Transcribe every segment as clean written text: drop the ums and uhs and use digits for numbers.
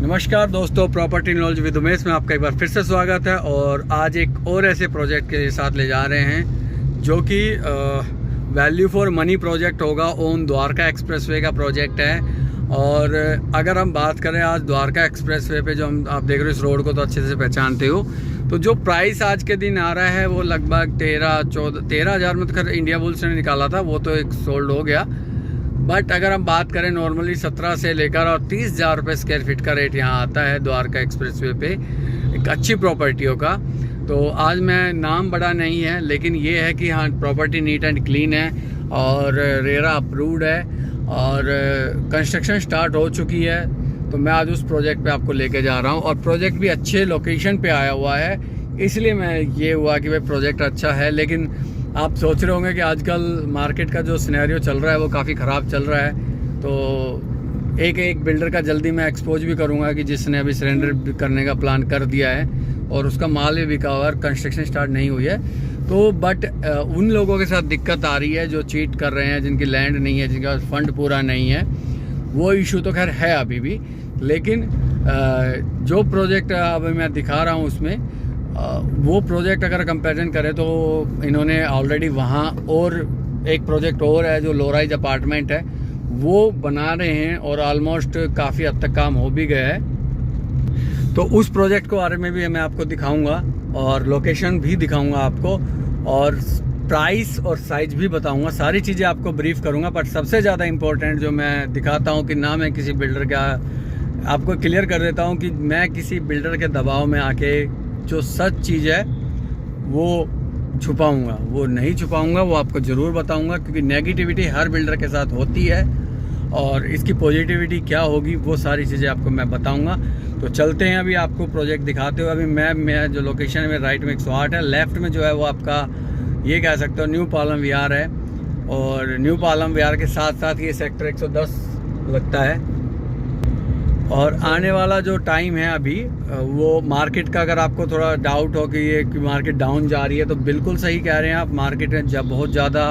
नमस्कार दोस्तों, property knowledge with Umesh में आपका एक बार फिर से स्वागत है। और आज एक और ऐसे प्रोजेक्ट के साथ ले जा रहे हैं जो कि वैल्यू फॉर मनी प्रोजेक्ट होगा। ओन द्वारका एक्सप्रेसवे का प्रोजेक्ट है। और अगर हम बात करें आज द्वारका एक्सप्रेसवे पे, जो आप देख रहे हो इस रोड को तो अच्छे से पहचानते हो, तो जो प्राइस आज के दिन आ रहा है वो लगभग 13,000 में तो खैर इंडिया बुल्स ने निकाला था, वो तो एक सोल्ड हो गया। बट अगर हम बात करें नॉर्मली 17 से लेकर और 30,000 रुपये स्क्वायर फीट का रेट यहाँ आता है द्वारका एक्सप्रेसवे पे एक अच्छी प्रॉपर्टियों का। तो आज मैं नाम बड़ा नहीं है, लेकिन ये है कि हाँ, प्रॉपर्टी नीट एंड क्लीन है और रेरा अप्रूव्ड है और कंस्ट्रक्शन स्टार्ट हो चुकी है। तो मैं आज उस प्रोजेक्ट पे आपको लेके जा रहा हूँ और प्रोजेक्ट भी अच्छे लोकेशन पे आया हुआ है, इसलिए मैं ये हुआ कि भाई प्रोजेक्ट अच्छा है। लेकिन आप सोच रहे होंगे कि आजकल मार्केट का जो सिनेरियो चल रहा है वो काफ़ी ख़राब चल रहा है। तो एक बिल्डर का जल्दी मैं एक्सपोज भी करूँगा कि जिसने अभी सरेंडर करने का प्लान कर दिया है और उसका माल भी बिका हुआ है, कंस्ट्रक्शन स्टार्ट नहीं हुई है। तो बट उन लोगों के साथ दिक्कत आ रही है जो चीट कर रहे हैं, जिनकी लैंड नहीं है, जिनका फंड पूरा नहीं है, वो इशू तो खैर है अभी भी। लेकिन जो प्रोजेक्ट अभी मैं दिखा रहा हूँ उसमें वो प्रोजेक्ट अगर कंपैरिजन करें तो इन्होंने ऑलरेडी वहाँ और एक प्रोजेक्ट और है जो लो राइज अपार्टमेंट है, वो बना रहे हैं और ऑलमोस्ट काफ़ी हद तक काम हो भी गया है। तो उस प्रोजेक्ट के बारे में भी मैं आपको दिखाऊंगा और लोकेशन भी दिखाऊंगा आपको, और प्राइस और साइज भी बताऊंगा। सारी चीज़ें आपको ब्रीफ करूंगा। बट सबसे ज़्यादा इम्पोर्टेंट जो मैं दिखाता हूं कि ना मैं किसी बिल्डर का, आपको क्लियर कर देता हूं कि मैं किसी बिल्डर के दबाव में आके जो सच चीज़ है वो छुपाऊंगा, वो नहीं छुपाऊंगा, वो आपको ज़रूर बताऊंगा। क्योंकि नेगेटिविटी हर बिल्डर के साथ होती है और इसकी पॉजिटिविटी क्या होगी वो सारी चीज़ें आपको मैं बताऊंगा। तो चलते हैं, अभी आपको प्रोजेक्ट दिखाते हुए। अभी मैं जो लोकेशन है, राइट में 108 है, लेफ़्ट में जो है वो आपका ये कह सकते हो न्यू पालम विहार है। और न्यू पालम विहार के साथ साथ ये सेक्टर 110 लगता है। और आने वाला जो टाइम है अभी वो मार्केट का, अगर आपको थोड़ा डाउट हो कि ये मार्केट डाउन जा रही है, तो बिल्कुल सही कह रहे हैं आप। मार्केट में जब बहुत ज़्यादा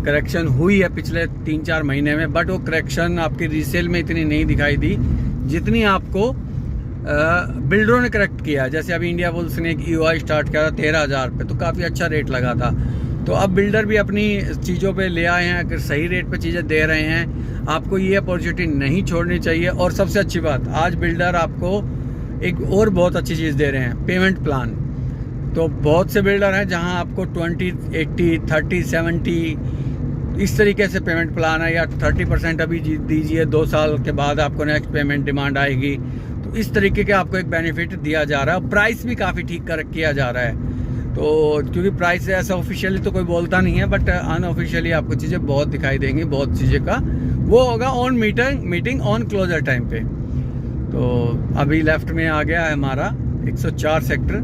करेक्शन हुई है पिछले 3-4 महीने में, बट वो करेक्शन आपकी रीसेल में इतनी नहीं दिखाई दी जितनी आपको बिल्डरों ने करेक्ट किया। जैसे अभी इंडिया बुल्स ने एक EOI स्टार्ट किया था 13,000 पे, तो काफ़ी अच्छा रेट लगा था। तो अब बिल्डर भी अपनी चीज़ों पे ले आए हैं, अगर सही रेट पे चीज़ें दे रहे हैं, आपको ये अपॉर्चुनिटी नहीं छोड़नी चाहिए। और सबसे अच्छी बात, आज बिल्डर आपको एक और बहुत अच्छी चीज़ दे रहे हैं, पेमेंट प्लान। तो बहुत से बिल्डर हैं जहां आपको 20, 80, 30, 70 इस तरीके से पेमेंट प्लान है, या 30% अभी दीजिए, 2 साल के बाद आपको नेक्स्ट पेमेंट डिमांड आएगी। तो इस तरीके के आपको एक बेनिफिट दिया जा रहा है। प्राइस भी काफ़ी ठीक कर किया जा रहा है। तो क्योंकि प्राइस ऐसा ऑफिशियली तो कोई बोलता नहीं है, बट अनऑफिशियली आपको चीज़ें बहुत दिखाई देंगी। बहुत चीज़ें का वो होगा on meeting on closure time पे। तो अभी लेफ्ट में आ गया है हमारा 104 सेक्टर,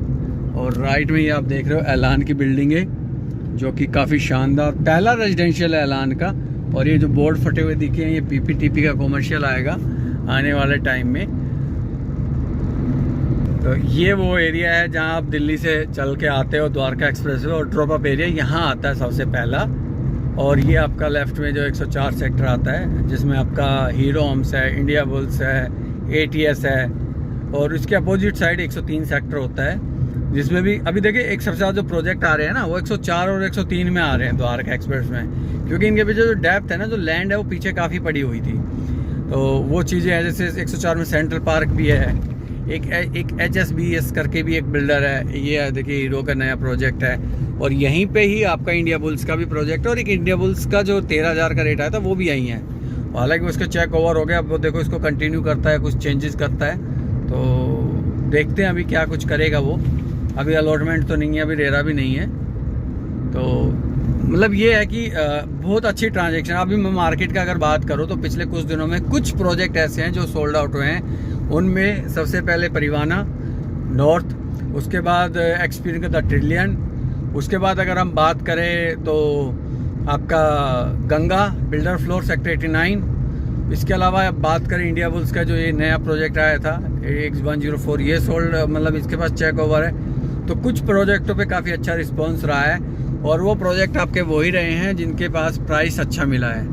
और राइट में ही आप देख रहे हो ऐलान की बिल्डिंग है, जो कि काफ़ी शानदार पहला रेजिडेंशियल है ऐलान का। और ये जो बोर्ड फटे हुए दिखे हैं, ये PPTP का कॉमर्शियल आएगा आने वाले टाइम में। तो ये वो एरिया है जहां आप दिल्ली से चल के आते हो द्वारका एक्सप्रेसवे, और ड्रॉप अप एरिया यहाँ आता है सबसे पहला। और ये आपका लेफ्ट में जो 104 सेक्टर आता है, जिसमें आपका हीरो होम्स है, इंडिया बुल्स है, ATS है। और इसके अपोजिट साइड 103 सेक्टर होता है, जिसमें भी अभी देखिए एक सबसे ज़्यादा जो प्रोजेक्ट आ रहे हैं ना, वो 104 और 103 में आ रहे हैं द्वारका एक्सप्रेस में। क्योंकि इनके पीछे जो डेप्थ है ना, जो लैंड है, वो पीछे काफ़ी पड़ी हुई थी। तो वो चीज़ें हैं, जैसे 104 में सेंट्रल पार्क भी है, एक HSBS करके भी एक बिल्डर है। ये देखिए हीरो का नया प्रोजेक्ट है। और यहीं पे ही आपका इंडिया बुल्स का भी प्रोजेक्ट है, और एक इंडिया बुल्स का जो 13,000 का रेट आया था वो भी यहीं है। हालांकि उसका चेक ओवर हो गया, अब वो देखो इसको कंटिन्यू करता है, कुछ चेंजेस करता है। तो देखते हैं अभी क्या कुछ करेगा वो। अभी अलॉटमेंट तो नहीं है, अभी रेरा भी नहीं है। तो मतलब ये है कि बहुत अच्छी ट्रांजेक्शन। अभी मैं मार्केट का अगर बात करूँ तो पिछले कुछ दिनों में कुछ प्रोजेक्ट ऐसे हैं जो सोल्ड आउट हुए हैं। उनमें सबसे पहले परिवाना नॉर्थ, उसके बाद एक्सपीरियंस द ट्रिलियन, उसके बाद अगर हम बात करें तो आपका गंगा बिल्डर फ्लोर सेक्टर 89। इसके अलावा बात करें इंडिया बुल्स का जो ये नया प्रोजेक्ट आया था 104, ये सोल्ड, मतलब इसके पास चेक ओवर है। तो कुछ प्रोजेक्टों पे काफ़ी अच्छा रिस्पॉन्स रहा है, और वो प्रोजेक्ट आपके वही रहे हैं जिनके पास प्राइस अच्छा मिला है।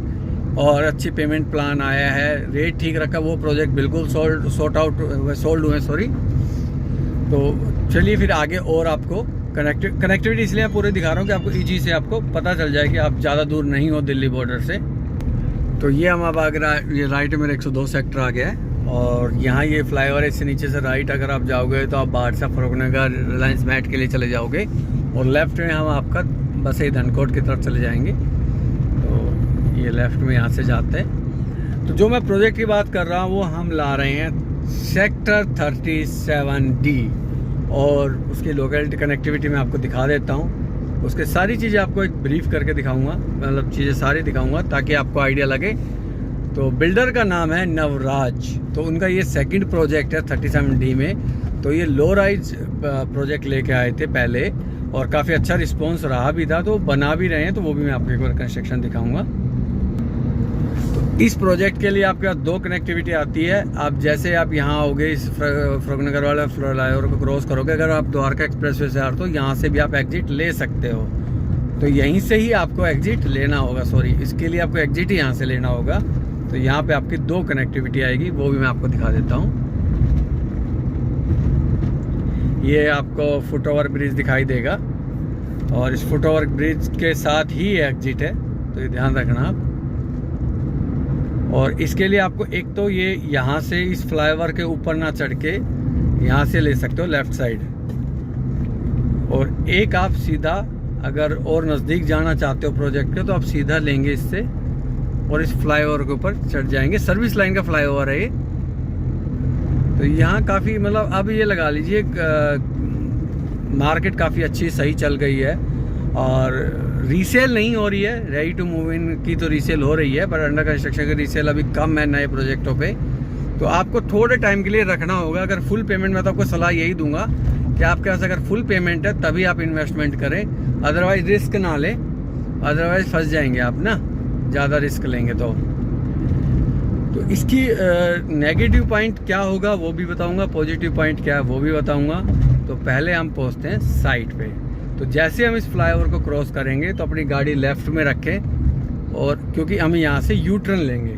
और अच्छी पेमेंट प्लान आया है, रेट ठीक रखा, वो प्रोजेक्ट बिल्कुल सोल्ड हुए सॉरी। तो चलिए फिर आगे और आपको कनेक्टिविटी इसलिए मैं पूरे दिखा रहा हूँ कि आपको ईजी से आपको पता चल जाए कि आप ज़्यादा दूर नहीं हो दिल्ली बॉर्डर से। तो ये हम अब आगरा, ये राइट मेरा 102 सेक्टर आ गया है और यहाँ ये फ्लाईओवर है, इससे नीचे से राइट अगर आप जाओगे तो आप बाहर से फरुखनगर रिलायंस मैट के लिए चले जाओगे और लेफ़्ट में हम आपका बस ही धनकोट की तरफ चले जाएंगे। तो ये लेफ़्ट में यहाँ से जाते हैं। तो जो मैं प्रोजेक्ट की बात कर रहा हूँ वो हम ला रहे हैं सेक्टर 37D और उसकी लोकेलिटी कनेक्टिविटी मैं आपको दिखा देता हूँ। उसके सारी चीज़ें आपको एक ब्रीफ करके दिखाऊंगा, मतलब चीज़ें सारी दिखाऊंगा ताकि आपको आइडिया लगे। तो बिल्डर का नाम है नवराज, तो उनका ये सेकंड प्रोजेक्ट है 37D में। तो ये लो राइज प्रोजेक्ट लेके आए थे पहले और काफ़ी अच्छा रिस्पांस रहा भी था, तो बना भी रहे हैं, तो वो भी मैं आपको एक बार कंस्ट्रक्शन दिखाऊंगा। इस प्रोजेक्ट के लिए आपके पास 2 कनेक्टिविटी आती है। आप जैसे आप यहाँ आओगे, इस फरुखनगर वाला फ्लाईओवर को क्रॉस करोगे, अगर आप द्वारका एक्सप्रेसवे से आ रहे हो तो यहाँ से भी आप एग्जिट ले सकते हो। तो यहीं से ही आपको एग्जिट लेना होगा, सॉरी इसके लिए आपको एग्जिट ही यहाँ से लेना होगा। तो यहाँ पे आपकी 2 कनेक्टिविटी आएगी, वो भी मैं आपको दिखा देता हूँ। ये आपको फुट ओवर ब्रिज दिखाई देगा और इस फुट ओवर ब्रिज के साथ ही एग्जिट है, तो ये ध्यान रखना आप। और इसके लिए आपको एक तो ये यहाँ से इस फ्लाईओवर के ऊपर ना चढ़ के यहाँ से ले सकते हो लेफ़्ट साइड, और एक आप सीधा अगर और नज़दीक जाना चाहते हो प्रोजेक्ट के तो आप सीधा लेंगे इससे और इस फ्लाईओवर के ऊपर चढ़ जाएंगे। सर्विस लाइन का फ्लाईओवर है ये। तो यहाँ काफ़ी मतलब अब ये लगा लीजिए मार्केट काफ़ी अच्छी सही चल गई है और रीसेल नहीं हो रही है। रेडी टू मूव इन की तो रीसेल हो रही है, पर अंडर कंस्ट्रक्शन की रीसेल अभी कम है नए प्रोजेक्टों पे। तो आपको थोड़े टाइम के लिए रखना होगा। अगर फुल पेमेंट, मैं तो आपको सलाह यही दूंगा कि आपके पास अगर फुल पेमेंट है तभी आप इन्वेस्टमेंट करें, अदरवाइज रिस्क ना लें, अदरवाइज फंस जाएंगे आप ना, ज़्यादा रिस्क लेंगे तो इसकी नेगेटिव पॉइंट क्या होगा वो भी बताऊंगा, पॉजिटिव पॉइंट क्या है वो भी बताऊंगा। तो पहले हम पहुंचते हैं साइट पे। तो जैसे हम इस फ्लाईओवर को क्रॉस करेंगे तो अपनी गाड़ी लेफ़्ट में रखें, और क्योंकि हम यहाँ से यू टर्न लेंगे,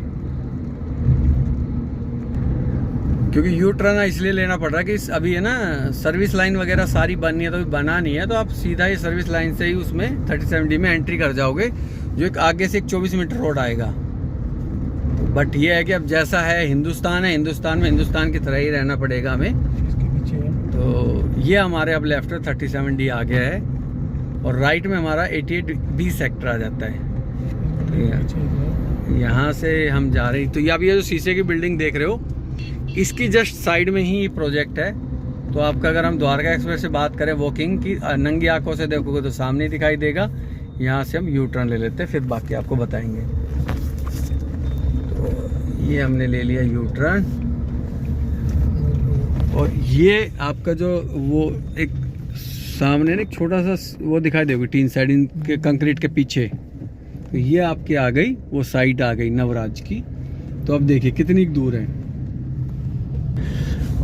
क्योंकि यू टर्न इसलिए लेना पड़ रहा है कि अभी है ना सर्विस लाइन वगैरह सारी बननी है, तो अभी बना नहीं है। तो आप सीधा ही सर्विस लाइन से ही उसमें 37D में एंट्री कर जाओगे, जो एक आगे से एक 24 मीटर रोड आएगा। बट ये है कि अब जैसा है हिंदुस्तान में हिंदुस्तान की तरह ही रहना पड़ेगा हमें। तो ये हमारे अब लेफ्ट 37D आ गया है और राइट में हमारा 88B सेक्टर आ जाता है। तो यहाँ से हम जा रहे हैं। तो अब ये जो शीशे की बिल्डिंग देख रहे हो, इसकी जस्ट साइड में ही प्रोजेक्ट है। तो आपका अगर हम द्वारका एक्सप्रेस से बात करें वॉकिंग की, नंगी आंखों से देखोगे तो सामने दिखाई देगा। यहाँ से हम यू टर्न ले लेते हैं, फिर बाकी आपको बताएंगे। तो ये हमने ले लिया यू टर्न, और ये आपका जो वो एक सामने एक छोटा सा वो दिखाई देगा टीन साइड के कंक्रीट के पीछे, तो ये आपकी आ गई वो साइट आ गई नवराज की। तो अब देखिए कितनी दूर है,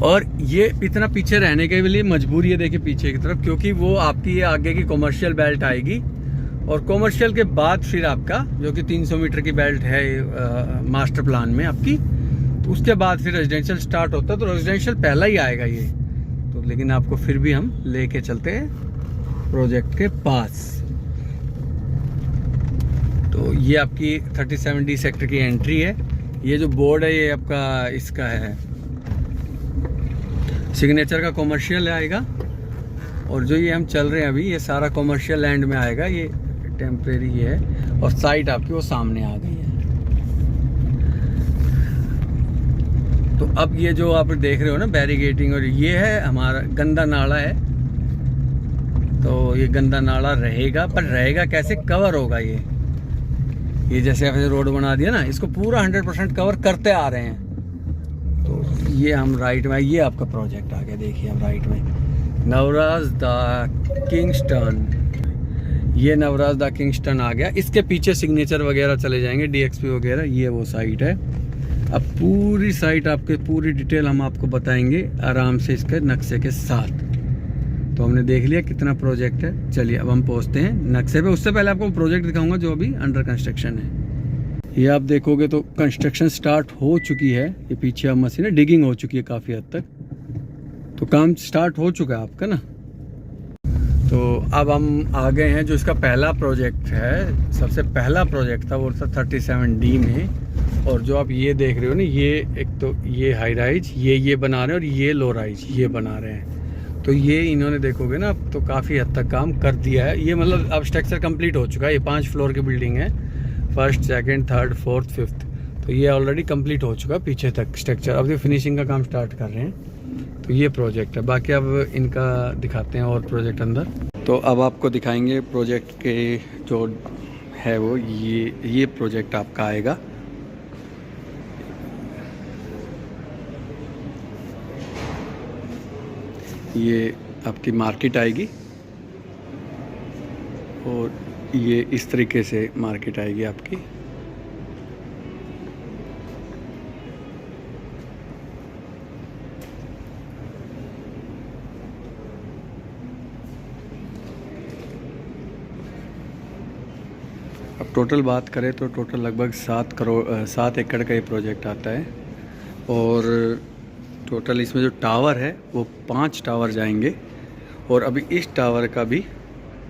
और ये इतना पीछे रहने के लिए मजबूरी है देखिए पीछे की तरफ, क्योंकि वो आपकी ये आगे की कॉमर्शियल बेल्ट आएगी, और कॉमर्शियल के बाद फिर आपका जो कि 300 मीटर की बेल्ट है मास्टर प्लान में आपकी, तो उसके बाद फिर रेजिडेंशियल स्टार्ट होता है। तो रेजिडेंशियल पहला ही आएगा ये, तो लेकिन आपको फिर भी हम लेके चलते हैं प्रोजेक्ट के पास। तो ये आपकी 37D सेक्टर की एंट्री है। ये जो बोर्ड है ये आपका इसका है सिग्नेचर का कॉमर्शियल आएगा, और जो ये हम चल रहे हैं अभी ये सारा कॉमर्शियल लैंड में आएगा, ये टेम्परेरी है, और साइट आपकी वो सामने आ गई है। तो अब ये जो आप देख रहे हो ना बैरिगेटिंग, और ये है हमारा गंदा नाला है। तो ये गंदा नाला रहेगा, पर रहेगा कैसे, कवर होगा ये जैसे आपने रोड बना दिया ना, इसको पूरा 100% कवर करते आ रहे हैं। तो ये हम राइट में, ये आपका प्रोजेक्ट आ गया, देखिए हम राइट में नवराज द किंगस्टन, ये नवराज द किंगस्टन आ गया। इसके पीछे सिग्नेचर वगैरह चले जाएंगे, DXP वगैरह, ये वो साइट है। अब पूरी साइट आपके पूरी डिटेल हम आपको बताएंगे आराम से इसके नक्शे के साथ। तो हमने देख लिया कितना प्रोजेक्ट है। चलिए अब हम पहुंचते हैं नक्शे पे। उससे पहले आपको प्रोजेक्ट दिखाऊंगा जो अभी अंडर कंस्ट्रक्शन है। ये आप देखोगे तो कंस्ट्रक्शन स्टार्ट हो चुकी है। ये पीछे आप मशीन है, डिगिंग हो चुकी है काफ़ी हद तक, तो काम स्टार्ट हो चुका है आपका ना। तो अब हम आ गए हैं जो इसका पहला प्रोजेक्ट है, सबसे पहला प्रोजेक्ट था वो था 37D में। और जो आप ये देख रहे हो ना, ये एक तो ये हाई राइज ये बना रहे हैं और ये लो राइज ये बना रहे हैं। तो ये इन्होंने देखोगे ना अब तो काफ़ी हद तक काम कर दिया है। ये मतलब अब स्ट्रक्चर कंप्लीट हो चुका है। ये 5 फ्लोर की बिल्डिंग है, 1st, 2nd, 3rd, 4th, 5th। तो ये ऑलरेडी कंप्लीट हो चुका है पीछे तक स्ट्रक्चर। अब ये फिनिशिंग का काम स्टार्ट कर रहे हैं। तो ये प्रोजेक्ट है। बाकी अब इनका दिखाते हैं और प्रोजेक्ट अंदर। तो अब आपको दिखाएंगे प्रोजेक्ट के जो है वो ये प्रोजेक्ट आपका आएगा। ये आपकी मार्केट आएगी और ये इस तरीके से मार्केट आएगी आपकी। अब टोटल बात करें तो टोटल लगभग 7 एकड़ का ये प्रोजेक्ट आता है। और टोटल इसमें जो टावर है वो 5 टावर जाएंगे। और अभी इस टावर का भी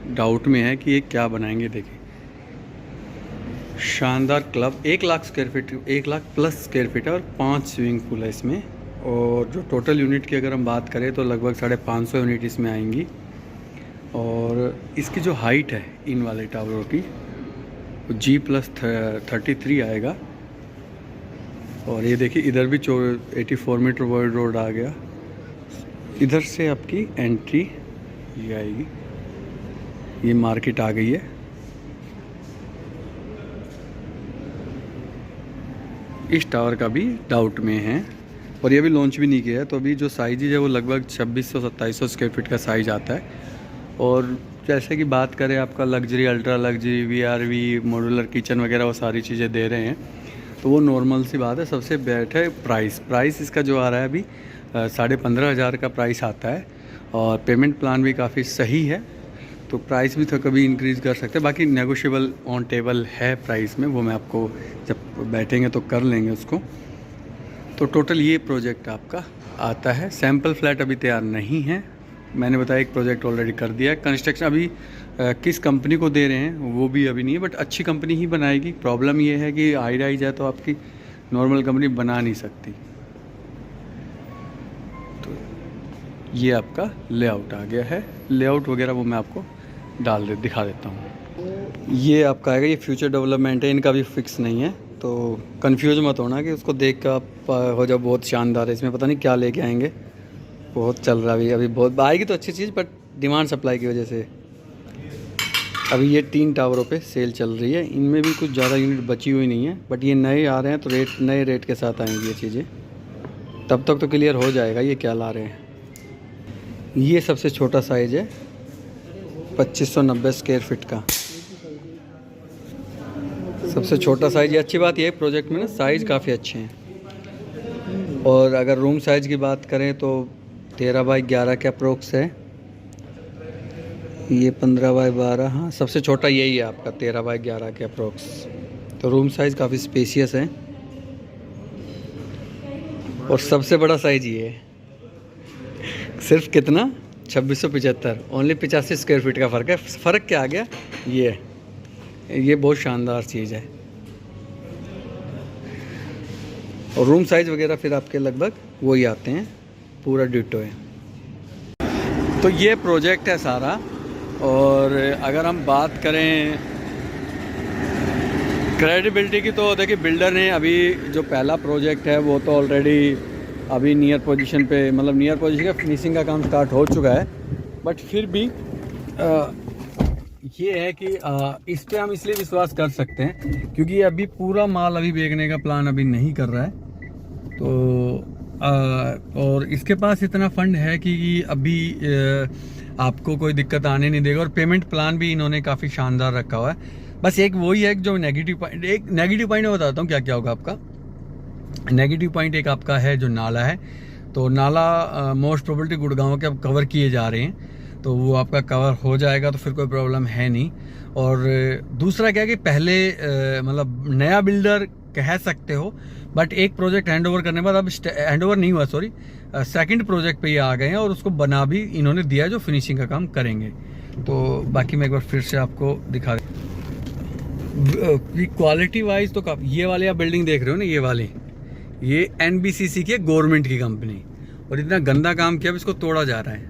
डाउट में है कि ये क्या बनाएंगे। देखिए शानदार club, 1 lakh square feet, 1 lakh plus square feet है और 5 स्विमिंग पूल है इसमें। और जो टोटल यूनिट की अगर हम बात करें तो लगभग 550 यूनिट इसमें आएंगी। और इसकी जो हाइट है इन वाले टावरों की G+33 आएगा। और ये देखिए इधर भी 84 मीटर वर्ल्ड रोड आ गया। इधर से आपकी एंट्री ये आएगी, ये मार्केट आ गई है। इस टावर का भी डाउट में है और ये अभी लॉन्च भी नहीं किया है। तो अभी जो साइज है वो लगभग 2600-2700 स्क्वायर फीट का साइज आता है। और जैसे कि बात करें आपका luxury, ultra luxury, VRV, modular kitchen वगैरह वो सारी चीज़ें दे रहे हैं, तो वो नॉर्मल सी बात है। सबसे बेस्ट है प्राइस इसका जो आ रहा है अभी 15,500 का प्राइस आता है। और पेमेंट प्लान भी काफ़ी सही है, तो प्राइस भी तो कभी इंक्रीज़ कर सकते हैं। बाकी नेगोशिएबल ऑन टेबल है प्राइस में, वो मैं आपको जब बैठेंगे तो कर लेंगे उसको। तो टोटल ये प्रोजेक्ट आपका आता है। सैम्पल फ्लैट अभी तैयार नहीं है, मैंने बताया एक प्रोजेक्ट ऑलरेडी कर दिया है। कंस्ट्रक्शन अभी किस कंपनी को दे रहे हैं वो भी अभी नहीं है, बट अच्छी कंपनी ही बनाएगी। प्रॉब्लम ये है कि हाई राइज है तो आपकी नॉर्मल कंपनी बना नहीं सकती। तो ये आपका लेआउट आ गया है। लेआउट वगैरह वो मैं आपको दिखा देता हूँ। ये आपका आएगा, ये फ्यूचर डेवलपमेंट है, इनका भी फिक्स नहीं है। तो कंफ्यूज मत होना कि उसको देख कर आप हो जाओ बहुत शानदार है, इसमें पता नहीं क्या लेके आएंगे। बहुत चल रहा है अभी बहुत आएगी तो अच्छी चीज़, बट डिमांड सप्लाई की वजह से अभी ये 3 टावरों पे सेल चल रही है। इनमें भी कुछ ज़्यादा यूनिट बची हुई नहीं है, बट ये नए आ रहे हैं तो नए रेट के साथ आएंगी ये चीज़ें। तब तक तो क्लियर हो जाएगा ये क्या ला रहे हैं। ये सबसे छोटा साइज़ है 2590 स्क्वायर फीट का, सबसे छोटा साइज़। ये अच्छी बात ये है प्रोजेक्ट में ना, साइज़ काफ़ी अच्छे हैं। और अगर रूम साइज़ की बात करें तो 13x11 के अप्रोक्स है। ये 15x12, हाँ सबसे छोटा यही है आपका 13x11 के अप्रोक्स। तो रूम साइज़ काफ़ी स्पेशियस है। और सबसे बड़ा साइज़ ये है, सिर्फ कितना 2675, ओनली 85 स्क्वायर फीट का फ़र्क है। फ़र्क क्या आ गया, ये बहुत शानदार चीज़ है। और रूम साइज़ वगैरह फिर आपके लगभग वही आते हैं, पूरा डिटो है। तो ये प्रोजेक्ट है सारा। और अगर हम बात करें क्रेडिबिलिटी की, तो देखिए बिल्डर ने अभी जो पहला प्रोजेक्ट है वो तो ऑलरेडी अभी नियर पोजीशन पे, मतलब नियर पोजीशन का फिनिशिंग का काम स्टार्ट हो चुका है। बट फिर भी ये है कि इस पर हम इसलिए विश्वास कर सकते हैं क्योंकि अभी पूरा माल अभी बेचने का प्लान अभी नहीं कर रहा है। तो और इसके पास इतना फंड है कि अभी आपको कोई दिक्कत आने नहीं देगा। और पेमेंट प्लान भी इन्होंने काफ़ी शानदार रखा हुआ है। बस एक वही है जो नेगेटिव पॉइंट, एक नेगेटिव पॉइंट मैं बताता हूँ क्या क्या होगा आपका। नेगेटिव पॉइंट एक आपका है जो नाला है। तो नाला मोस्ट प्रोबेबली गुड़गांव के अब कवर किए जा रहे हैं। तो वो आपका कवर हो जाएगा, तो फिर कोई प्रॉब्लम है नहीं। और दूसरा क्या है कि पहले मतलब नया बिल्डर कह सकते हो, बट एक प्रोजेक्ट हैंड ओवर करने के बाद, अब हैंड ओवर नहीं हुआ सॉरी, सेकंड प्रोजेक्ट पे ये आ गए हैं और उसको बना भी इन्होंने दिया है जो फिनिशिंग का काम करेंगे। तो बाकी मैं एक बार फिर से आपको दिखा क्वालिटी वाइज तो काफ़ी, ये वाले आप बिल्डिंग देख रहे हो ना, ये वाली, ये NBCC की गवर्नमेंट की कंपनी, और इतना गंदा काम किया, अब इसको तोड़ा जा रहा है।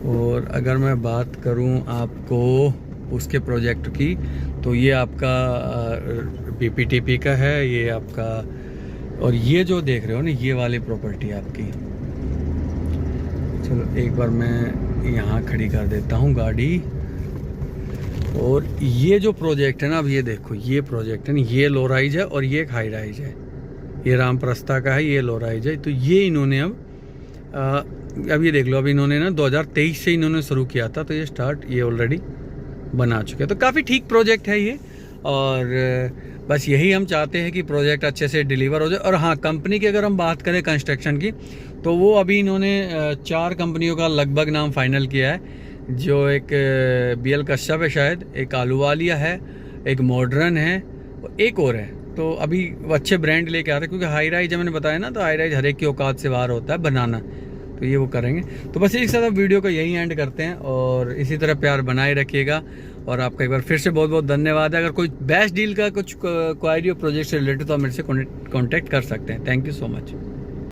और अगर मैं बात करूं आपको उसके प्रोजेक्ट की, तो ये आपका PPTP का है, ये आपका, और ये जो देख रहे हो ना, ये वाली प्रॉपर्टी आपकी। चलो एक बार मैं यहाँ खड़ी कर देता हूँ गाड़ी। और ये जो प्रोजेक्ट है ना, अब ये देखो, ये प्रोजेक्ट है ना, ये लो राइज है और ये एक हाई राइज है, ये रामप्रस्था का है, ये लो राइज है। तो ये इन्होंने अब ये देख लो, अब इन्होंने ना 2023 से इन्होंने शुरू किया था, तो ये स्टार्ट ये ऑलरेडी बना चुके हैं। तो काफ़ी ठीक प्रोजेक्ट है ये, और बस यही हम चाहते हैं कि प्रोजेक्ट अच्छे से डिलीवर हो जाए। और हाँ, कंपनी की अगर हम बात करें कंस्ट्रक्शन की, तो वो अभी इन्होंने 4 कंपनियों का लगभग नाम फाइनल किया है, जो एक BL कश्यप है शायद, एक आलूवालिया है, एक मॉडर्न है, एक और है। तो अभी अच्छे ब्रांड लेके आ रहे हैं, क्योंकि हाई राइज मैंने बताया ना, तो हाई राइज हर एक की औकात से बाहर होता है बनाना, तो ये वो करेंगे। तो बस एक साथ अब वीडियो को यही एंड करते हैं, और इसी तरह प्यार बनाए रखिएगा। और आपका एक बार फिर से बहुत बहुत धन्यवाद है। अगर कोई बेस्ट डील का कुछ क्वायरी और प्रोजेक्ट से रिलेटेड, तो आप मेरे से कॉन्टैक्ट कर सकते हैं। Thank you so much.